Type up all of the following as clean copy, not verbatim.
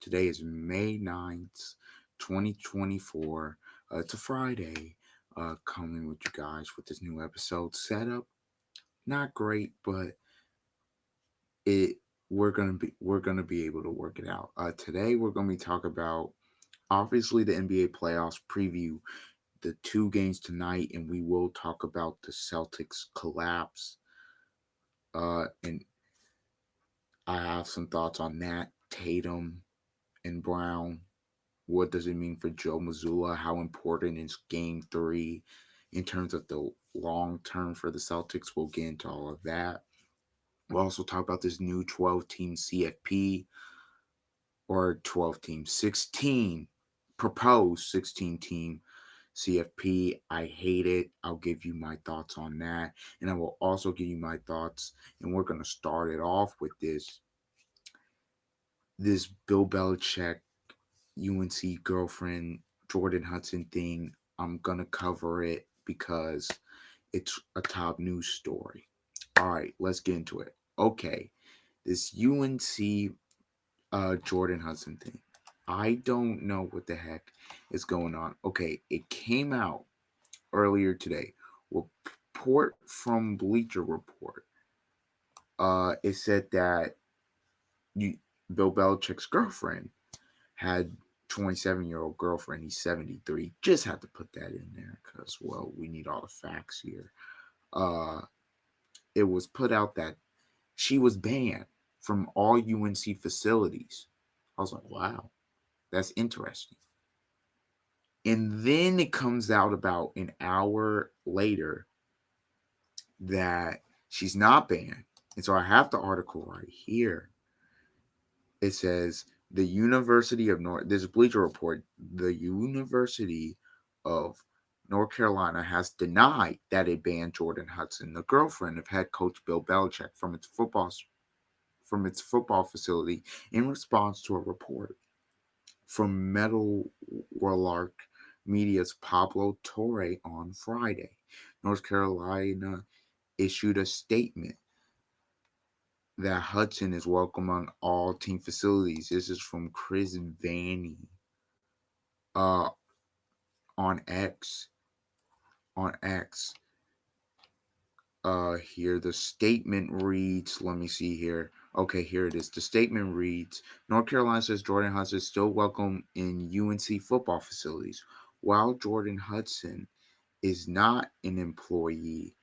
Today is May 9th, 2024. It's a Friday. Coming with you guys with this new episode. Setup not great, but it we're gonna be able to work it out. Today we're gonna be talking about obviously the NBA playoffs preview, the two games tonight, and we will talk about the Celtics collapse. And I have some thoughts on that. Tatum and Brown. What does it mean for Joe Mazzulla? How important is Game 3 in terms of the long term for the Celtics? We'll get into all of that. We'll also talk about this new 12-team CFP, or 12-team, 16, proposed 16-team CFP. I hate it. I'll give you my thoughts on that. And I will also give you my thoughts. And we're going to start it off with this Bill Belichick UNC girlfriend Jordan Hudson thing. I'm gonna cover it because it's a top news story. All right, let's get into it. Okay, this UNC Jordan Hudson thing. I don't know what the heck is going on. Okay, it came out earlier today. Report from Bleacher Report. It said that you, Bill Belichick's girlfriend had 27-year-old girlfriend. He's 73. Just had to put that in there because, well, we need all the facts here. Uh, it was put out that she was banned from all UNC facilities. I was like, wow, that's interesting. And then it comes out about an hour later that she's not banned. And so I have the article right here. It says the University of North. This is Bleacher Report. The University of North Carolina has denied that it banned Jordan Hudson, the girlfriend of head coach Bill Belichick, from its football facility in response to a report from Metal Warlark Media's Pablo Torre on Friday. North Carolina issued a statement that Hudson is welcome on all team facilities. This is from Chris Vanny uh, on X. On X. Here the statement reads. Let me see here. Okay, here it is. The statement reads: North Carolina says Jordan Hudson is still welcome in UNC football facilities, while Jordan Hudson is not an employee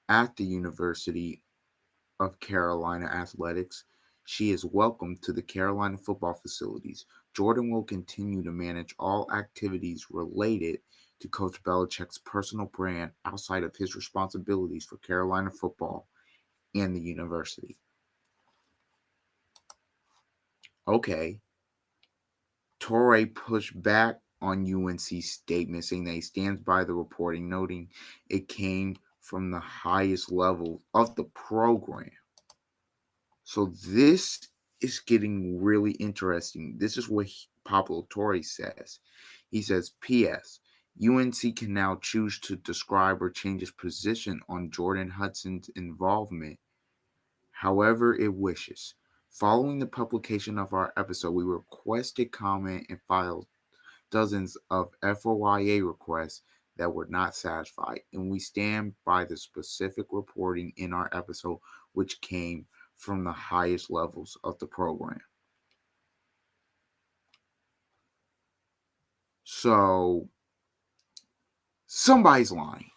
at the University of Carolina Athletics. She is welcome to the Carolina football facilities. Jordan will continue to manage all activities related to Coach Belichick's personal brand outside of his responsibilities for Carolina football and the university. Okay. Torre pushed back on UNC's statement, saying that he stands by the reporting, noting it came from the highest level of the program. So this is getting really interesting. This is what Pablo Torre says. He says, P.S. UNC can now choose to describe or change its position on Jordan Hudson's involvement however it wishes. Following the publication of our episode, we requested comment and filed dozens of FOIA requests that were not satisfied, and we stand by the specific reporting in our episode, which came from the highest levels of the program. So somebody's lying.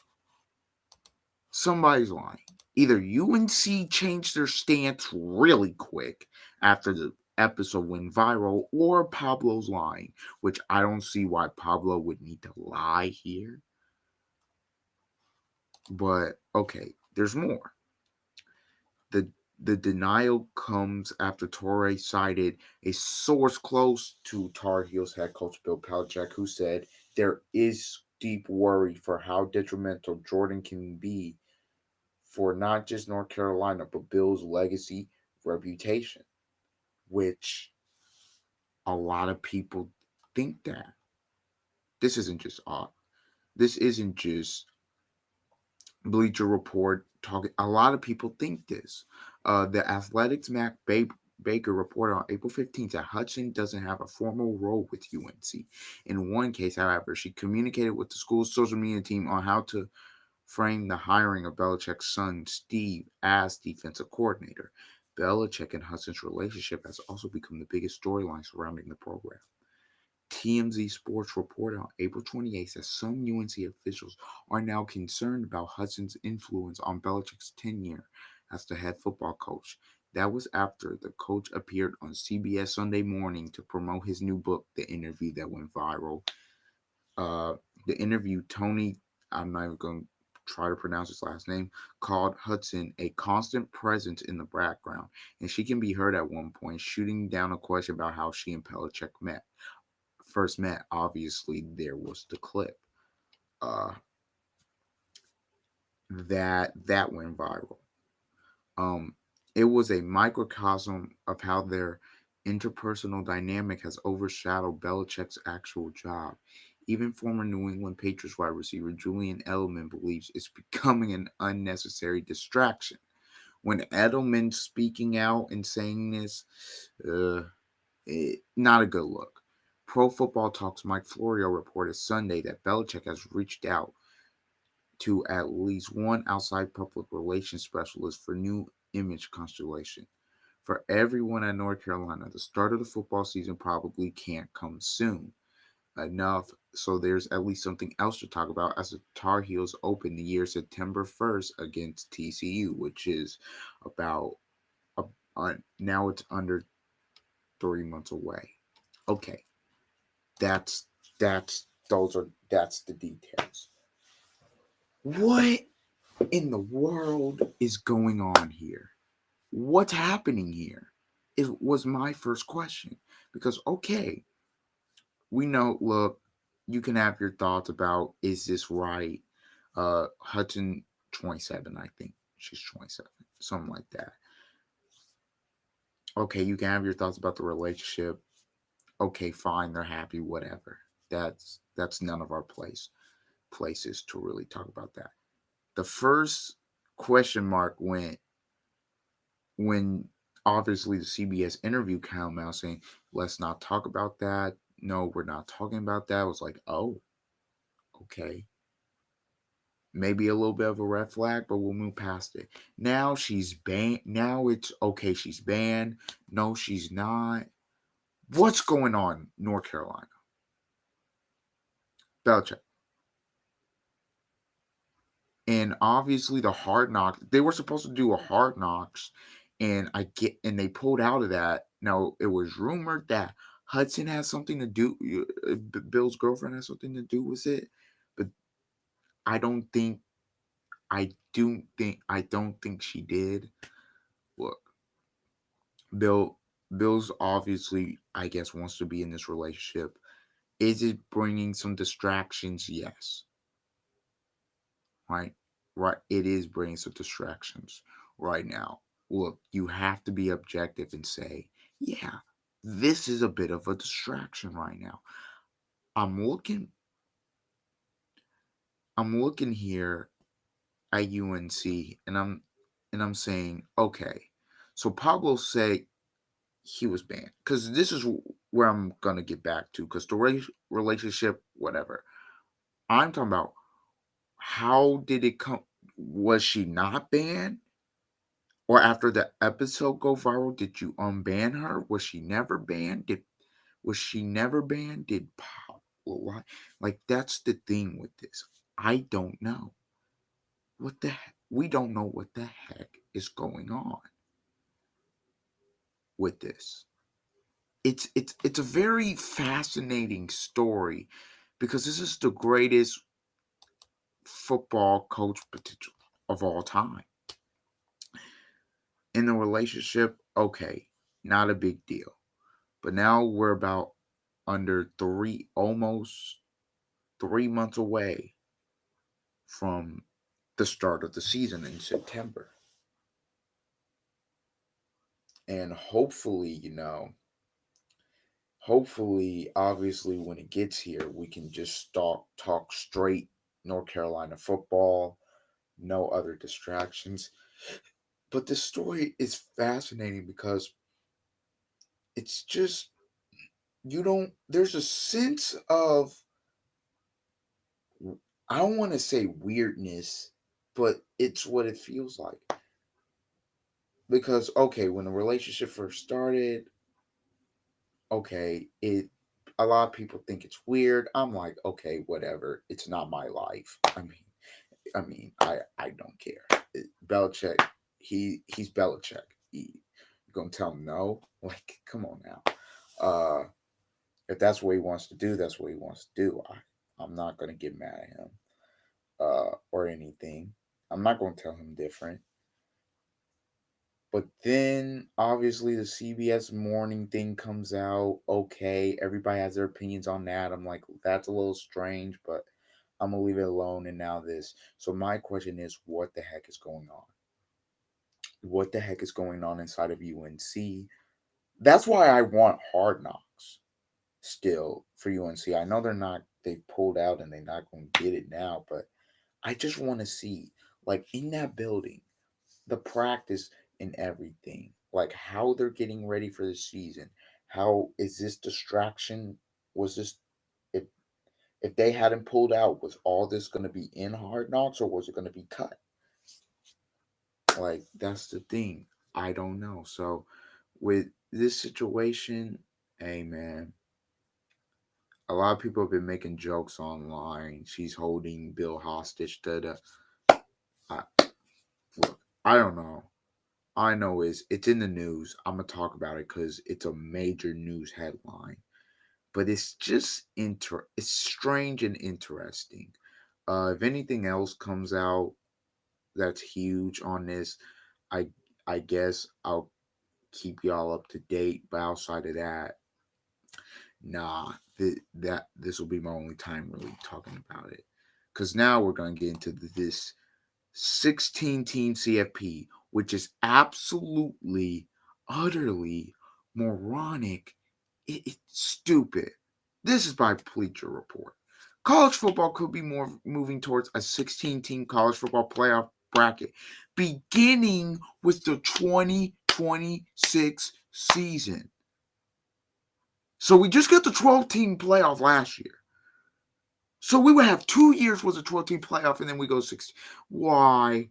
Somebody's lying. Either UNC changed their stance really quick after the episode went viral, or Pablo's lying, which I don't see why Pablo would need to lie here. But okay, there's more. The the denial comes after Torre cited a source close to Tar Heels head coach Bill Belichick, who said there is deep worry for how detrimental Jordan can be for not just North Carolina, but Bill's legacy reputation, which a lot of people think that. This isn't just odd. This isn't just Bleacher Report talking. A lot of people think this. The Athletics Baker reported on April 15th that Hudson doesn't have a formal role with UNC. In one case, however, she communicated with the school's social media team on how to frame the hiring of Belichick's son, Steve, as defensive coordinator. Belichick and Hudson's relationship has also become the biggest storyline surrounding the program. TMZ Sports reported on April 28th that some UNC officials are now concerned about Hudson's influence on Belichick's tenure as the head football coach. That was after the coach appeared on CBS Sunday Morning to promote his new book, The Interview, that went viral. Uh, the interview, Tony, I'm not even going to try to pronounce his last name, called Hudson a constant presence in the background, and she can be heard at one point shooting down a question about how she and Belichick first met. Obviously, there was the clip uh, that went viral. Um, it was a microcosm of how their interpersonal dynamic has overshadowed Belichick's actual job. Even former New England Patriots wide receiver Julian Edelman believes it's becoming an unnecessary distraction. When Edelman's speaking out and saying this, uh, not a good look. Pro Football Talk's Mike Florio reported Sunday that Belichick has reached out to at least one outside public relations specialist for new image constellation. For everyone at North Carolina, the start of the football season probably can't come soon enough, so there's at least something else to talk about as the Tar Heels open the year September 1st against TCU, which is about a, now it's under 3 months away. Okay, that's that's the details. What in the world is going on here? What's happening here? It was my first question. Because, okay, we know, look, you can have your thoughts about is this right? Hudson, 27, I think. She's 27, something like that. Okay, you can have your thoughts about the relationship. Okay, fine, they're happy, whatever. That's none of our places to really talk about that. The first question mark went when obviously the CBS interview came out saying, let's not talk about that. No, we're not talking about that. I was like, oh, okay. Maybe a little bit of a red flag, but we'll move past it. Now she's banned. Now it's okay, she's banned. No, she's not. What's going on, North Carolina? Belichick. And obviously the hard knocks, they were supposed to do a hard knocks, and they pulled out of that. Now it was rumored that Hudson has something to do, Bill's girlfriend has something to do with it, but I don't think, I don't think she did. Look, Bill, Bill's obviously, I guess, wants to be in this relationship. Is it bringing some distractions? Yes. Right? Right. It is bringing some distractions right now. Look, you have to be objective and say, yeah, this is a bit of a distraction right now. I'm looking I'm looking here at UNC, and I'm saying, okay. So Pablo said he was banned because this is where I'm gonna get back to because the relationship, whatever. I'm talking about how did it come? Was she not banned? Or after the episode go viral, did you unban her? Was she never banned? Did Pop, why? Like, that's the thing with this. I don't know. We don't know what the heck is going on with this. It's a very fascinating story because this is the greatest football coach potential of all time. In the relationship, okay, not a big deal. But now we're about under almost 3 months away from the start of the season in September. And hopefully, obviously, when it gets here, we can just talk straight North Carolina football, no other distractions. But this story is fascinating because it's just you don't. There's a sense of, I don't want to say weirdness, but it's what it feels like. Because okay, when the relationship first started, okay, it a lot of people think it's weird. I'm like, okay, whatever. It's not my life. I don't care. Belichick, he's Belichick. You gonna tell him no? Like, come on now. If that's what he wants to do, that's what he wants to do. I'm not gonna get mad at him or anything. I'm not gonna tell him different. But then obviously the CBS morning thing comes out. Okay, everybody has their opinions on that. I'm like, that's a little strange, but I'm gonna leave it alone. And now this. So my question is, what the heck is going on? What the heck is going on inside of UNC? That's why I want Hard Knocks still for UNC. I know they pulled out and they're not going to get it now, but I just want to see, like, in that building, the practice and everything, like how they're getting ready for the season. How is this distraction? Was this, if if they hadn't pulled out, was all this going to be in Hard Knocks, or was it going to be cut? Like, that's the thing. I don't know. So with this situation, hey man, a lot of people have been making jokes online. She's holding Bill hostage. I, look, I don't know. I know is it's in the news. I'm gonna talk about it because it's a major news headline. But it's just It's strange and interesting. If anything else comes out that's huge on this, I I guess I'll keep y'all up to date. But outside of that, nah, this will be my only time really talking about it. Because now we're gonna get into this 16 team CFP, which is absolutely, utterly moronic. It's stupid. This is by Bleacher Report. College football could be more moving towards a 16 team college football playoff bracket beginning with the 2026 season. So we just got the 12-team playoff last year. So we would have 2 years with a 12-team playoff and then we go 16. Why?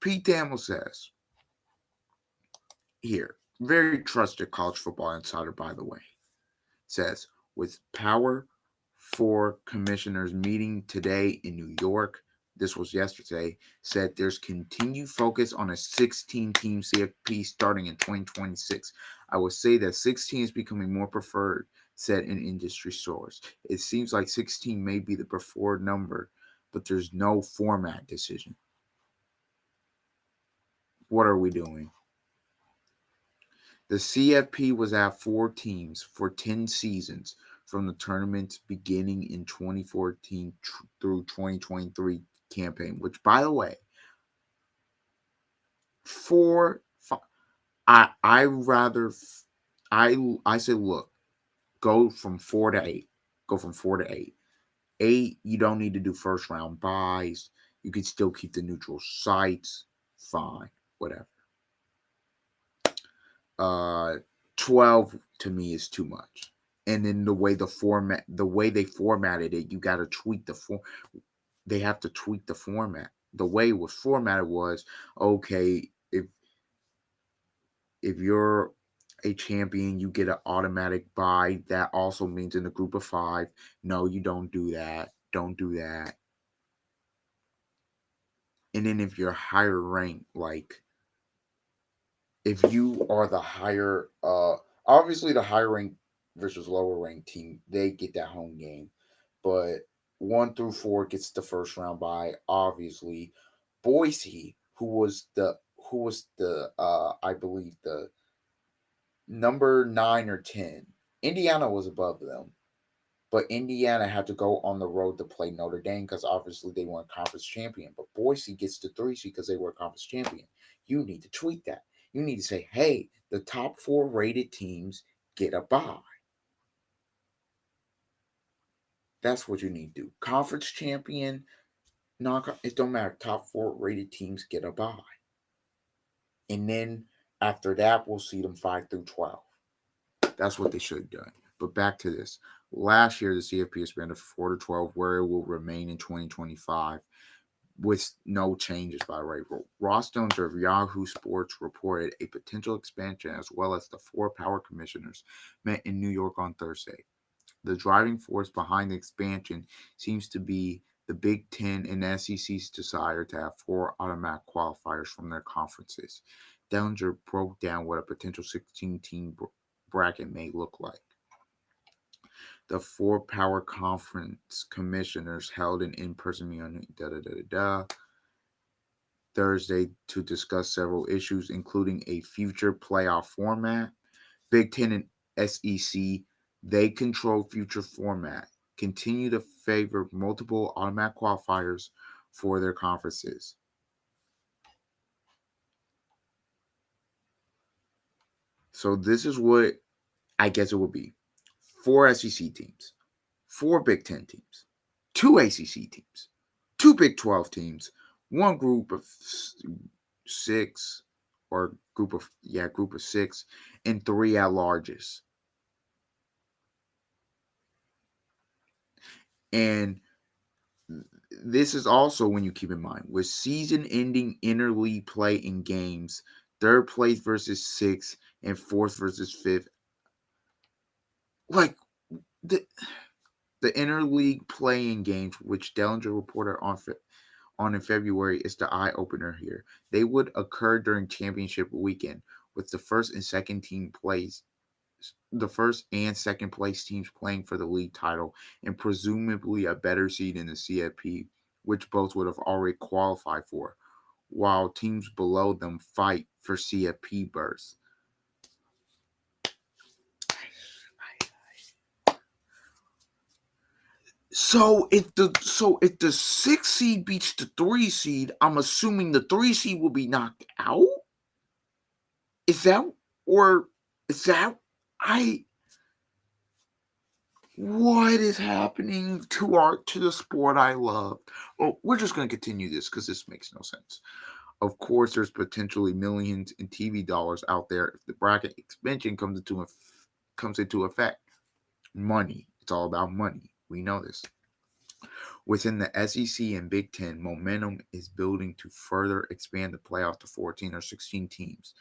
Pete Thamel says, here, very trusted college football insider, by the way, says, with Power Four commissioners meeting today in New York, this was yesterday, said there's continued focus on a 16-team CFP starting in 2026. I would say that 16 is becoming more preferred, said an industry source. It seems like 16 may be the preferred number, but there's no format decision. What are we doing? The CFP was at 4 teams for 10 seasons from the tournament's beginning in 2014 through 2023 campaign, which, by the way, four, I rather, I say, look, go from 4 to 8. Go from 4 to 8. 8, you don't need to do first round buys. You can still keep the neutral sites. Fine, whatever. uh 12 to me is too much. And then the way they formatted it, you got to tweak the form. They have to tweak the format. The way it was formatted was, okay, if you're a champion, you get an automatic buy. That also means in the group of 5. No, you don't do that. Don't do that. And then if you're higher ranked, like if you are the higher, obviously the higher ranked versus lower ranked team, they get that home game. But 1 through 4 gets the first round bye. Obviously, Boise, who was the I believe the number 9 or 10. Indiana was above them, but Indiana had to go on the road to play Notre Dame because obviously they weren't conference champion. But Boise gets the 3 seed because they were conference champion. You need to tweak that. You need to say, hey, the top 4 rated teams get a bye. That's what you need to do. Conference champion, it don't matter. Top 4 rated teams get a bye. And then after that, we'll see them 5 through 12. That's what they should have done. But back to this. Last year, the CFP expanded from 4 to 12, where it will remain in 2025 with no changes, by the way. Ross Jones of Yahoo Sports reported a potential expansion as well as the four power commissioners met in New York on Thursday. The driving force behind the expansion seems to be the Big Ten and SEC's desire to have four automatic qualifiers from their conferences. Dellinger broke down what a potential 16-team bracket may look like. The four power conference commissioners held an in-person meeting on Thursday to discuss several issues, including a future playoff format. Big Ten and SEC, they control future format, continue to favor multiple automatic qualifiers for their conferences. So this is what I guess it would be. Four SEC teams, four Big Ten teams, two ACC teams, two Big 12 teams, one group of six or group of six, and three at larges. And this is also when you keep in mind with season-ending interleague play in games, third place versus sixth and fourth versus fifth. Like the interleague playing games, which Dellinger reported on in February, is the eye opener here. They would occur during championship weekend, with the first and second place teams playing for the league title, and presumably a better seed in the CFP, which both would have already qualified for, while teams below them fight for CFP berths. So if the 6 seed beats the 3 seed, I'm assuming the 3 seed will be knocked out. Is that or is that I? What is happening to the sport I love? Well, we're just gonna continue this because this makes no sense. Of course, there's potentially millions in TV dollars out there if the bracket expansion comes into effect. Money. It's all about money. We know this. Within the SEC and Big Ten, momentum is building to further expand the playoff to 14 or 16 teams.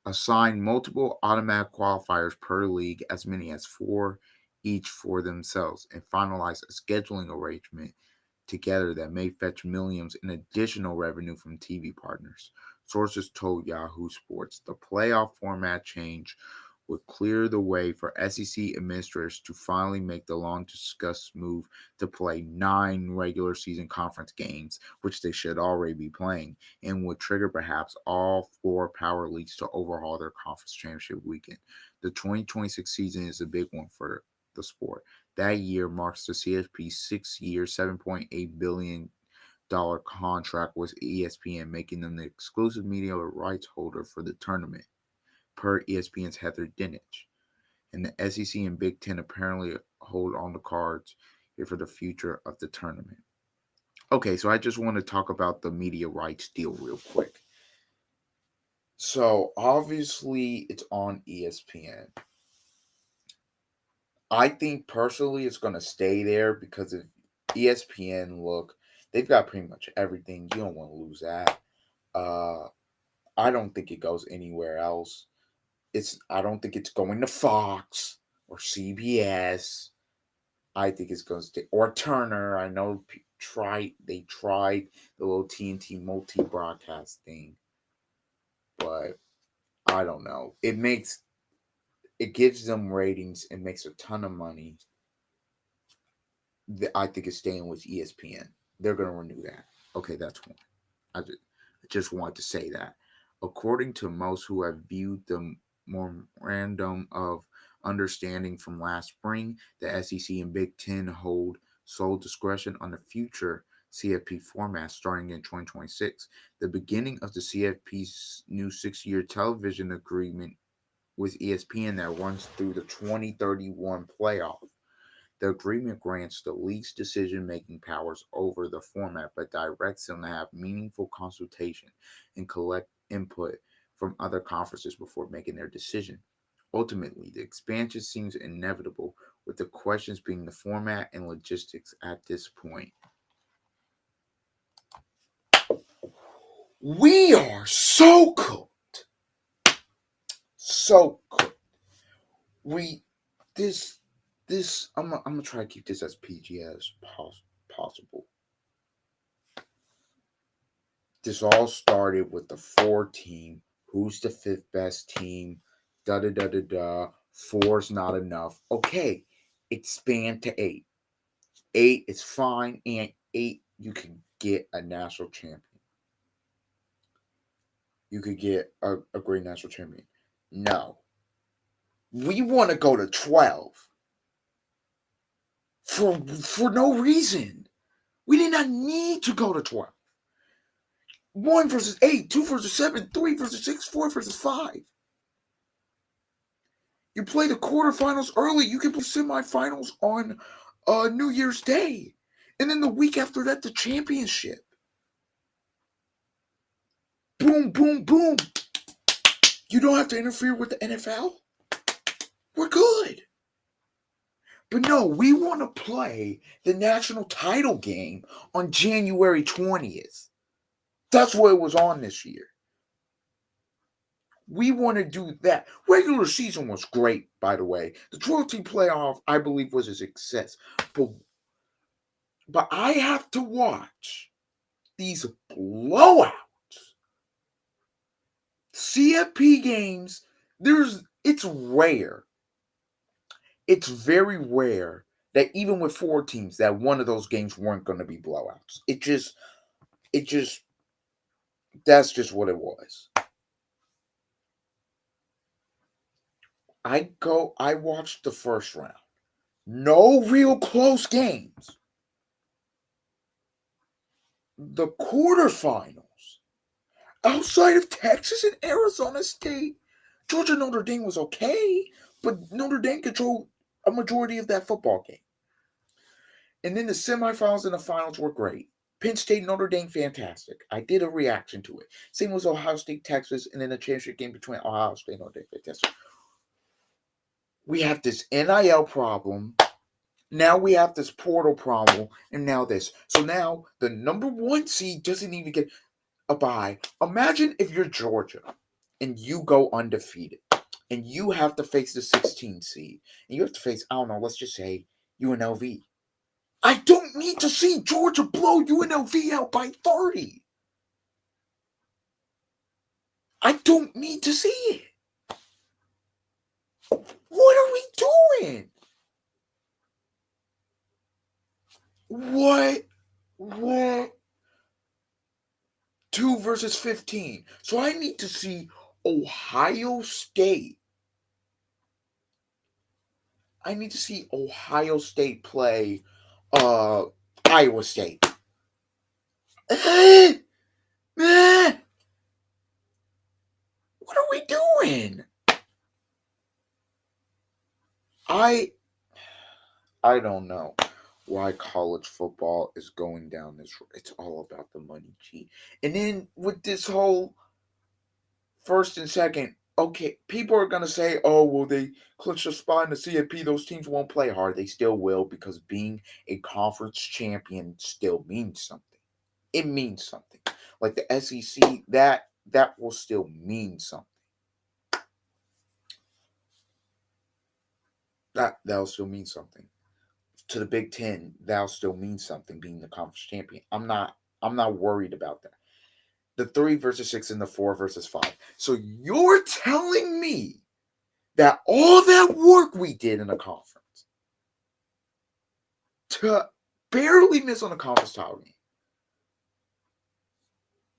Assign multiple automatic qualifiers per league, as many as four each for themselves, and finalize a scheduling arrangement together that may fetch millions in additional revenue from TV partners. Sources told Yahoo Sports the playoff format change would clear the way for SEC administrators to finally make the long discussed move to play 9 regular season conference games, which they should already be playing, and would trigger perhaps all 4 power leagues to overhaul their conference championship weekend. The 2026 season is a big one for the sport. That year marks the CFP's 6-year, $7.8 billion contract with ESPN, making them the exclusive media rights holder for the tournament, per ESPN's Heather Dinich. And the SEC and Big Ten apparently hold on the cards here for the future of the tournament. Okay, so I just want to talk about the media rights deal real quick. So obviously it's on ESPN. I think personally it's going to stay there because if ESPN, look, they've got pretty much everything. You don't want to lose that. I don't think it goes anywhere else. I don't think it's going to Fox or CBS. I think it's going to stay or Turner. I know they tried the little TNT multi broadcast thing, but I don't know. It gives them ratings. It makes a ton of money. I think it's staying with ESPN. They're going to renew that. Okay, that's one. I just wanted to say that. According to most who have viewed the memorandum of understanding from last spring, the SEC and Big Ten hold sole discretion on the future CFP format starting in 2026. The beginning of the CFP's new 6-year television agreement with ESPN that runs through the 2031 playoff. The agreement grants the league's decision-making powers over the format, but directs them to have meaningful consultation and collect input from other conferences before making their decision. Ultimately, the expansion seems inevitable, with the questions being the format and logistics at this point. We are so cooked. So cooked. We this this I'm gonna try to keep this as PG as possible. This all started with the 4 team. Who's the fifth best team? Da da da da da. Four's not enough. Okay, expand to 8. 8 is fine, and 8 you can get a national champion. You could get a great national champion. No, we want to go to 12 for no reason. We did not need to go to 12. 1 versus 8, 2 versus 7, 3 versus 6, 4 versus 5. You play the quarterfinals early. You can play semifinals on New Year's Day. And then the week after that, the championship. Boom, boom, boom. You don't have to interfere with the NFL. We're good. But no, we want to play the national title game on January 20th. That's what it was on this year. We want to do that. Regular season was great, by the way. The 12-team playoff, I believe, was a success. But I have to watch these blowouts. CFP games, it's rare. It's very rare that even with 4 teams, that one of those games weren't going to be blowouts. That's just what it was. I watched the first round. No real close games. The quarterfinals, outside of Texas and Arizona State, Georgia Notre Dame was okay, but Notre Dame controlled a majority of that football game. And then the semifinals and the finals were great. Penn State, Notre Dame, fantastic. I did a reaction to it. Same was Ohio State, Texas, and then the championship game between Ohio State and Notre Dame, fantastic. We have this NIL problem. Now we have this portal problem, and now this. So now the number 1 seed doesn't even get a bye. Imagine if you're Georgia and you go undefeated and you have to face the 16 seed. And you have to face, I don't know, let's just say UNLV. I don't need to see Georgia blow UNLV out by 30. I don't need to see it. What are we doing? What? 2 versus 15. So I need to see Ohio State. I need to see Ohio State play Iowa State. What are we doing? I don't know why college football is going down this road. It's all about the money, G. And then with this whole first and second, okay, people are gonna say, "Oh, well, they clinch a spot in the CFP. Those teams won't play hard. They still will, because being a conference champion still means something. It means something. Like the SEC, that will still mean something. That'll still mean something. To the Big Ten, that'll still mean something, being the conference champion. I'm not worried about that. The 3 versus 6 and the 4 versus 5. So you're telling me that all that work we did in the conference to barely miss on the conference title game,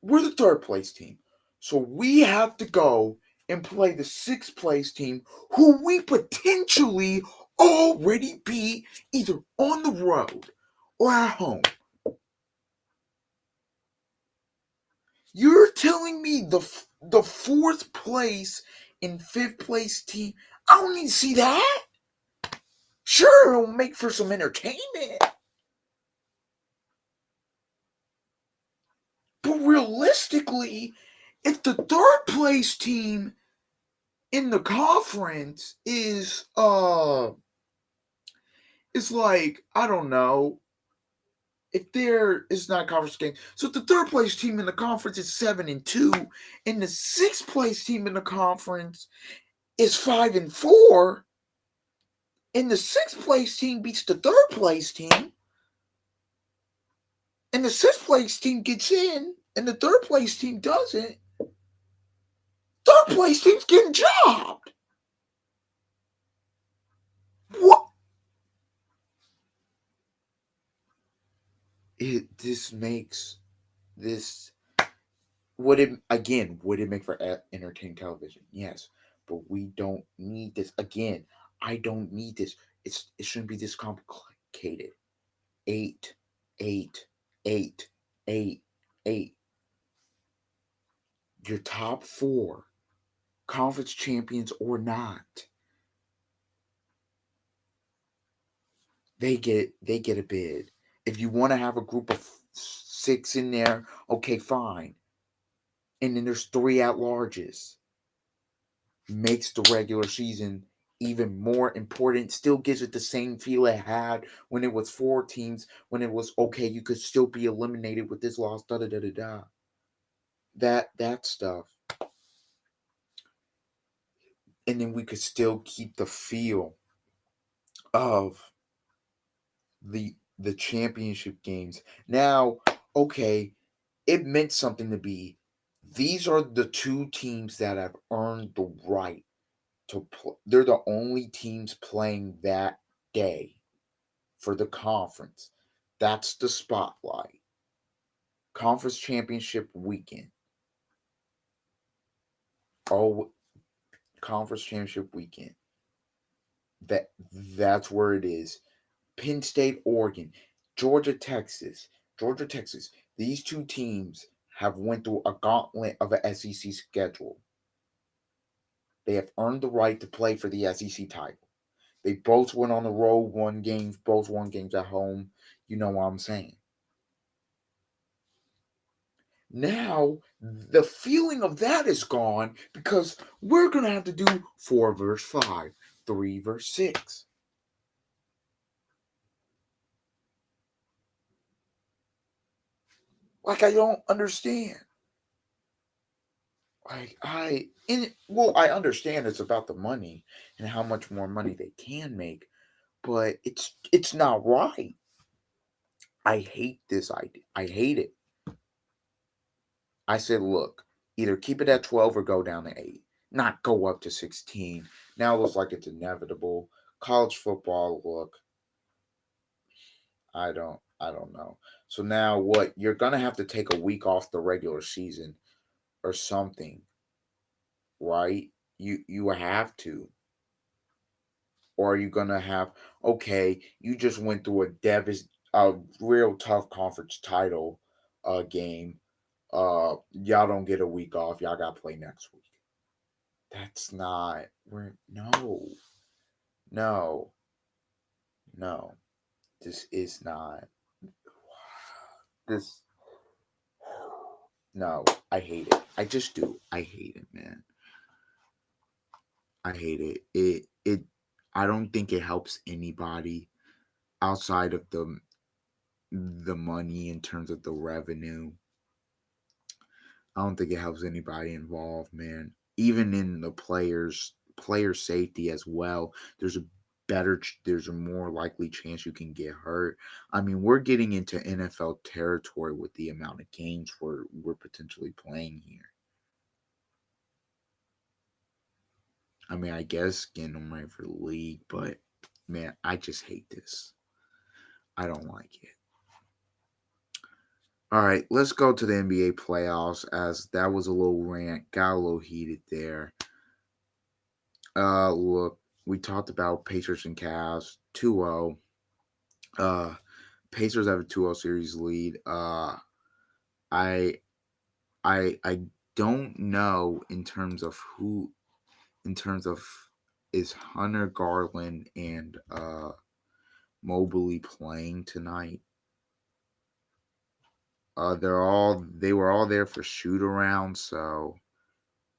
we're the 3rd place team. So we have to go and play the 6th place team, who we potentially already beat either on the road or at home. You're telling me the 4th place and 5th place team, I don't need to see that? Sure, it'll make for some entertainment. But realistically, if the 3rd place team in the conference is like, I don't know, if there is not a conference game. So the third place team in the conference is 7-2, and the sixth place team in the conference is 5-4, and the sixth place team beats the third place team, and the sixth place team gets in, and the third place team doesn't. Third place team's getting jobbed. What? This makes this would it make for entertaining television? Yes, but we don't need this again. I don't need this. It shouldn't be this complicated. Eight, eight, eight, eight, eight. Your top four, conference champions or not, they get a bid. If you want to have a group of six in there, okay, fine. And then there's three at larges. Makes the regular season even more important. Still gives it the same feel it had when it was four teams. When it was okay, you could still be eliminated with this loss. Da da da da da. That stuff, and then we could still keep the feel of the championship games. Now, okay, it meant something to be. These are the two teams that have earned the right to play. They're the only teams playing that day for the conference. That's the spotlight. Conference championship weekend. Oh, conference championship weekend. That that's where it is. Penn State, Oregon, Georgia, Texas, Georgia, Texas. These two teams have went through a gauntlet of a SEC schedule. They have earned the right to play for the SEC title. They both went on the road, won games, both won games at home. You know what I'm saying. Now, the feeling of that is gone because we're going to have to do 4 verse 5, 3 verse 6. Like, I don't understand. Like, I understand it's about the money and how much more money they can make, but it's not right. I hate this idea. I hate it. I said, look, either keep it at 12 or go down to 8, not go up to 16. Now it looks like it's inevitable. College football, look, I don't know. So now what? You're going to have to take a week off the regular season or something, right? You have to. Or are you going to have, okay, you just went through a real tough conference title game. Y'all don't get a week off. Y'all got to play next week. That's not. No, no, no. This is not. This. No, I hate it. I just do. I hate it, man. I hate it. It. I don't think it helps anybody outside of the money in terms of the revenue. I don't think it helps anybody involved, man. Even in the player safety as well. There's a more likely chance you can get hurt. I mean, we're getting into NFL territory with the amount of games we're potentially playing here. I mean, I guess getting them ready for the league, but man, I just hate this. I don't like it. All right, let's go to the NBA playoffs as that was a little rant, got a little heated there. Look, we talked about Pacers and Cavs 2-0. Pacers have a 2-0 series lead. I I don't know in terms of is Hunter Garland and Mobley playing tonight. They were all there for shoot around, so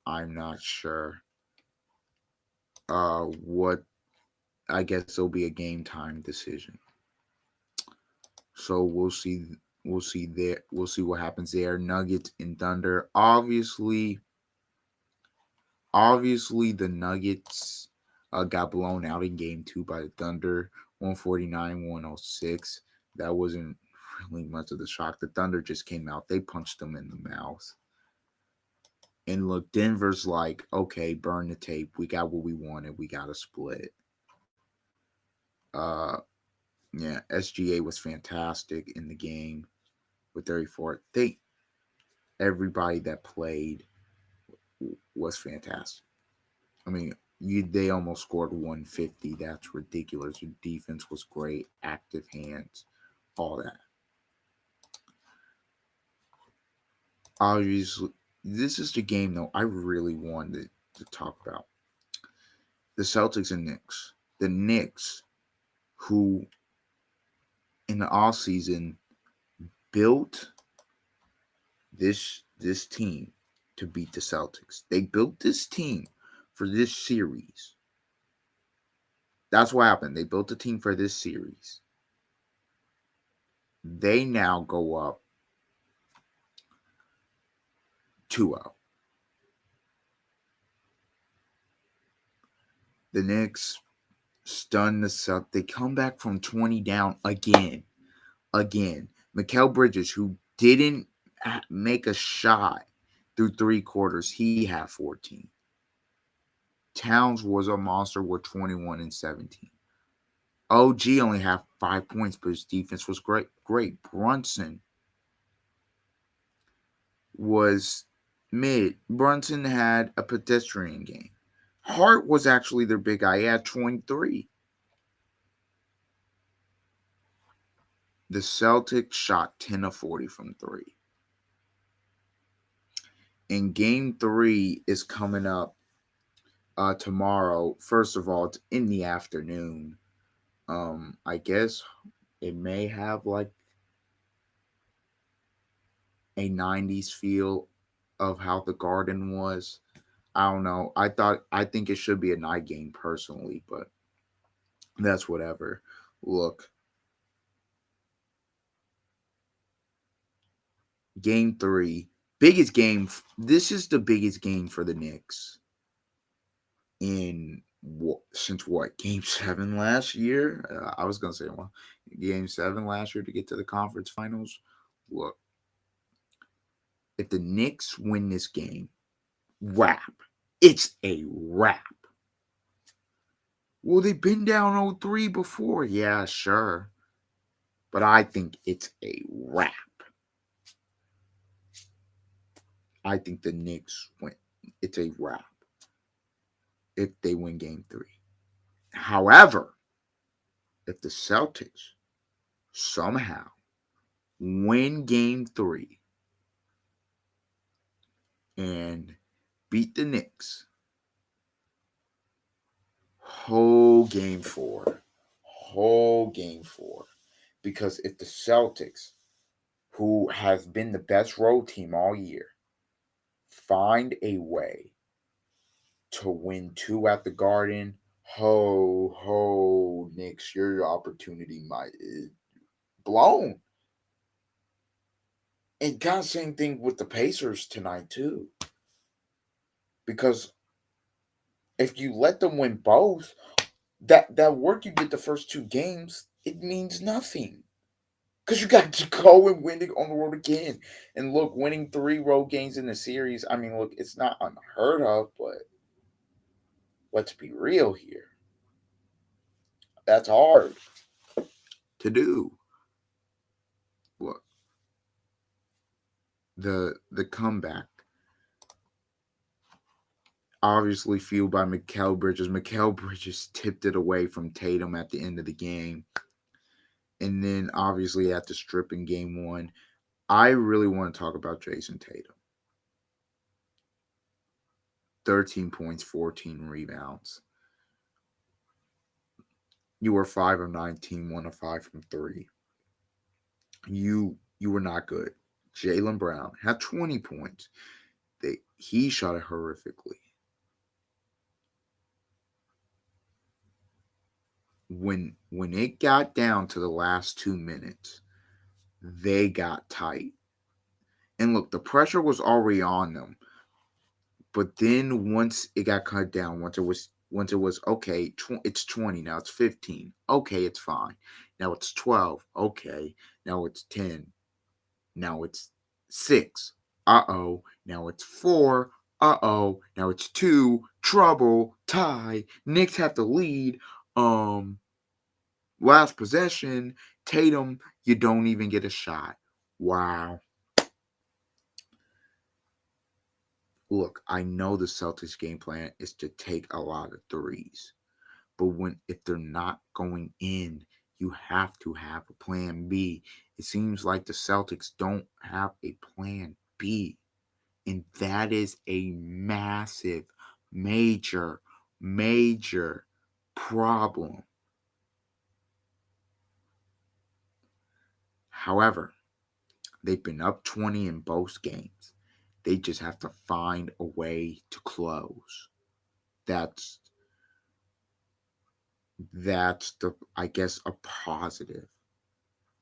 I'm not sure. what I guess it'll be a game time decision. So we'll see. We'll see there. We'll see what happens there. Nuggets and Thunder. Obviously, the Nuggets got blown out in Game Two by the Thunder, 149-106. That wasn't really much of the shock. The Thunder just came out. They punched them in the mouth. And look, Denver's like, okay, burn the tape. We got what we wanted. We got a split. Uh, yeah, SGA was fantastic in the game with 34. Everybody that played was fantastic. I mean, they almost scored 150. That's ridiculous. Your defense was great, active hands, all that. Obviously, this is the game though I really wanted to talk about. The Celtics and Knicks. The Knicks, who in the off season built this team to beat the Celtics. They built this team for this series. That's what happened. They built a team for this series. They now go up 2-0. The Knicks stun the Celtics. They come back from 20 down again. Mikal Bridges, who didn't make a shot through 3 quarters, he had 14. Towns was a monster with 21 and 17. OG only had 5 points, but his defense was great. Brunson was mid. Brunson had a pedestrian game. Hart was actually their big guy. He had 23. The Celtics shot 10 of 40 from three. And game 3 is coming up tomorrow. First of all, it's in the afternoon. I guess it may have like a 90s feel of how the Garden was. I don't know. I think it should be a night game personally, but that's whatever. Look, game 3, biggest game. This is the biggest game for the Knicks in since what, game 7 last year. I was gonna say, well, game 7 last year to get to the conference finals. Look, if the Knicks win this game, wrap. It's a wrap. Well, they've been down 0-3 before. Yeah, sure. But I think it's a wrap. I think the Knicks win. It's a wrap if they win game 3. However, if the Celtics somehow win game 3 and beat the Knicks, whole game 4. Whole game 4. Because if the Celtics, who has been the best road team all year, find a way to win 2 at the Garden, Knicks, your opportunity might is blown. And kind of same thing with the Pacers tonight too. Because if you let them win both, that work you did the first 2 games, it means nothing. Because you got to go and win it on the road again. And look, winning 3 road games in the series, I mean, look, it's not unheard of, but let's be real here. That's hard to do. Look, the comeback, obviously fueled by Mikal Bridges. Mikal Bridges tipped it away from Tatum at the end of the game. And then obviously at the strip in game 1, I really want to talk about Jason Tatum. 13 points, 14 rebounds. You were 5 of 19, 1 of 5 from 3. You were not good. Jaylen Brown had 20 points. He shot it horrifically. when it got down to the last 2 minutes, they got tight. And look, the pressure was already on them. But then once it got cut down, once it was okay, it's 20 now, it's 15. Okay, it's fine. Now it's 12. Okay, now it's 10. Now it's 6. Uh-oh. Now it's 4. Uh-oh. Now it's 2. Trouble. Tie. Knicks have the lead. Um Last possession. Tatum, you don't even get a shot. Wow. Look, I know the Celtics game plan is to take a lot of threes. But if they're not going in, you have to have a plan B. It seems like the Celtics don't have a plan B. And that is a massive, major, major problem. However, they've been up 20 in both games. They just have to find a way to close. That's that's the I guess a positive.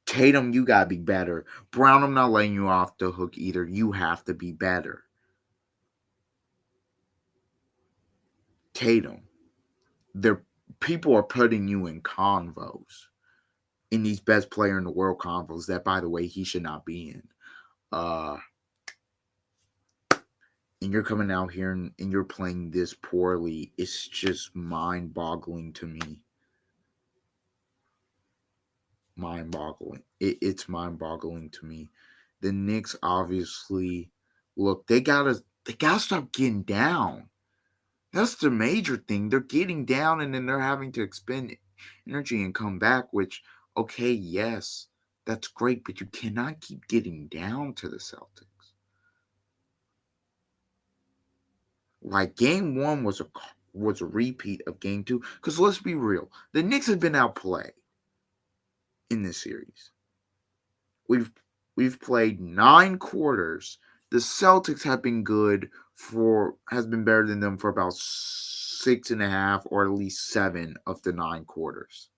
Tatum, you gotta be better. Brown, I'm not letting you off the hook either. You have to be better. Tatum, there people are putting you in convos. In these best player in the world convos that by the way he should not be in. Uh and you're coming out here and you're playing this poorly. It's just mind boggling to me. Mind boggling. It's mind boggling to me. The Knicks obviously look, they gotta stop getting down. That's the major thing. They're getting down and then they're having to expend energy and come back, which, okay, yes, that's great, but you cannot keep getting down to the Celtics. Like game one was a repeat of game two. Because let's be real, the Knicks have been outplayed in this series. We've we've played 9 quarters. The Celtics have been good for has been better than them for about 6.5 or at least 7 of the 9 quarters.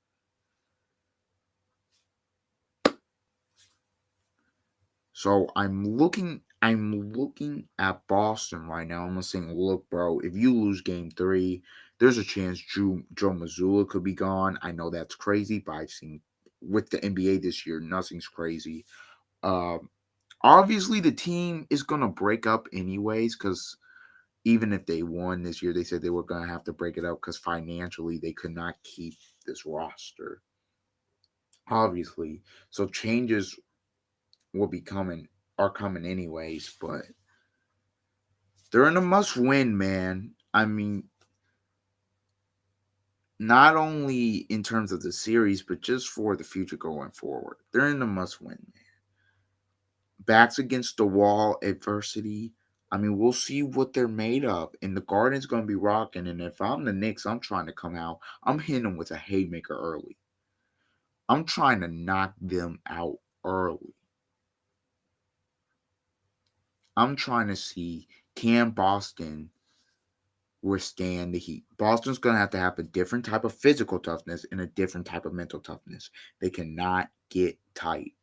So I'm looking at Boston right now. I'm saying, look, bro, if you lose game three, there's a chance Joe Mazzulla could be gone. I know that's crazy, but I've seen with the NBA this year, nothing's crazy. Um, Obviously the team is gonna break up anyways, because even if they won this year, they said they were gonna have to break it up because financially they could not keep this roster. Obviously, so changes will be coming are coming anyways, but they're in a must win, man. I mean, not only in terms of the series, but just for the future going forward. They're in a must win, man. Backs against the wall adversity. I mean, we'll see what they're made of. And the Garden's going to be rocking. And if I'm the Knicks, I'm trying to come out. I'm hitting them with a haymaker early. I'm trying to knock them out early. I'm trying to see, can Boston withstand the heat? Boston's going to have a different type of physical toughness and a different type of mental toughness. They cannot get tight.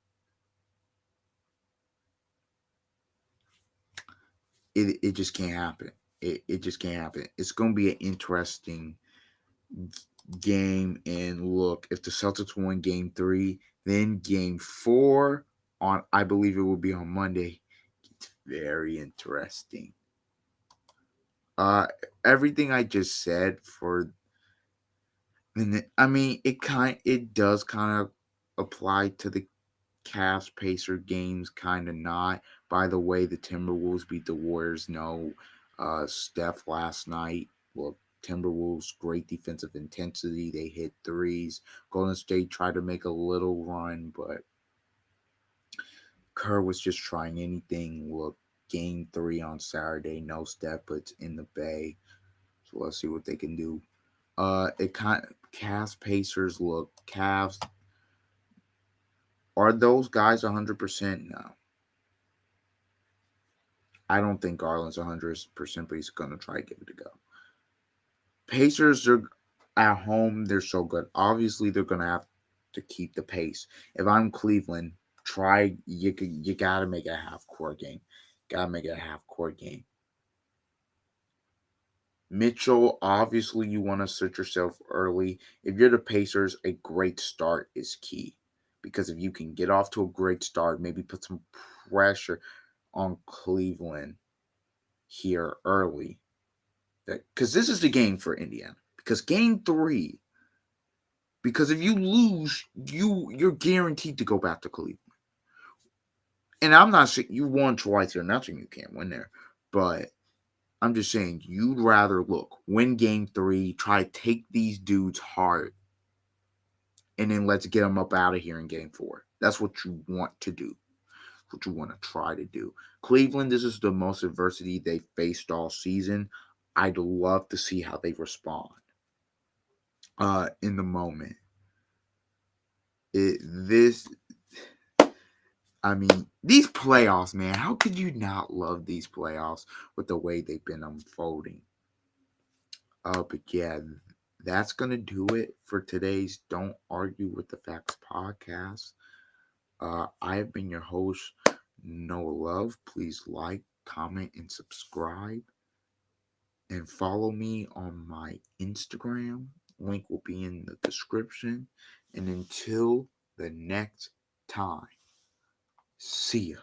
It just can't happen. It just can't happen. It's going to be an interesting game. And look, if the Celtics win game three, then game four I believe it will be on Monday. It's very interesting. Uh Everything I just said for I mean it does kind of apply to the Cavs Pacer games, kind of not. By the way, the Timberwolves beat the Warriors. No, Steph last night. Well, Timberwolves great defensive intensity. They hit threes. Golden State tried to make a little run, but Kerr was just trying anything. Look, game three on Saturday. No Steph, but it's in the Bay. So let's see what they can do. It kind of Cavs Pacers. Look, Cavs. Are those guys 100%? No. I don't think Garland's 100%, but he's going to try to give it a go. Pacers are At home, they're so good. Obviously, they're gonna have to keep the pace. If I'm Cleveland, you gotta make it a half court game. Gotta make it a half court game. Mitchell, obviously, you want to assert yourself early. If you're the Pacers, a great start is key. Because if you can get off to a great start, maybe put some pressure on Cleveland here early. Because this is the game for Indiana. Because game three, because if you lose, you're guaranteed to go back to Cleveland. And I'm not saying you won twice here, not saying you can't win there, but I'm just saying you'd rather win game three, try to take these dudes hard, and then let's get them up out of here in game four. That's what you want to do. What you want to try to do. Cleveland, this is the most adversity they faced all season. I'd love to see how they respond in the moment. This I mean, these playoffs, man, how could you not love these playoffs with the way they've been unfolding? But yeah, that's going to do it for today's Don't Argue with the Facts podcast. I have been your host, Noah Love. Please like, comment, and subscribe. And follow me on my Instagram. Link will be in the description. And until the next time, see ya.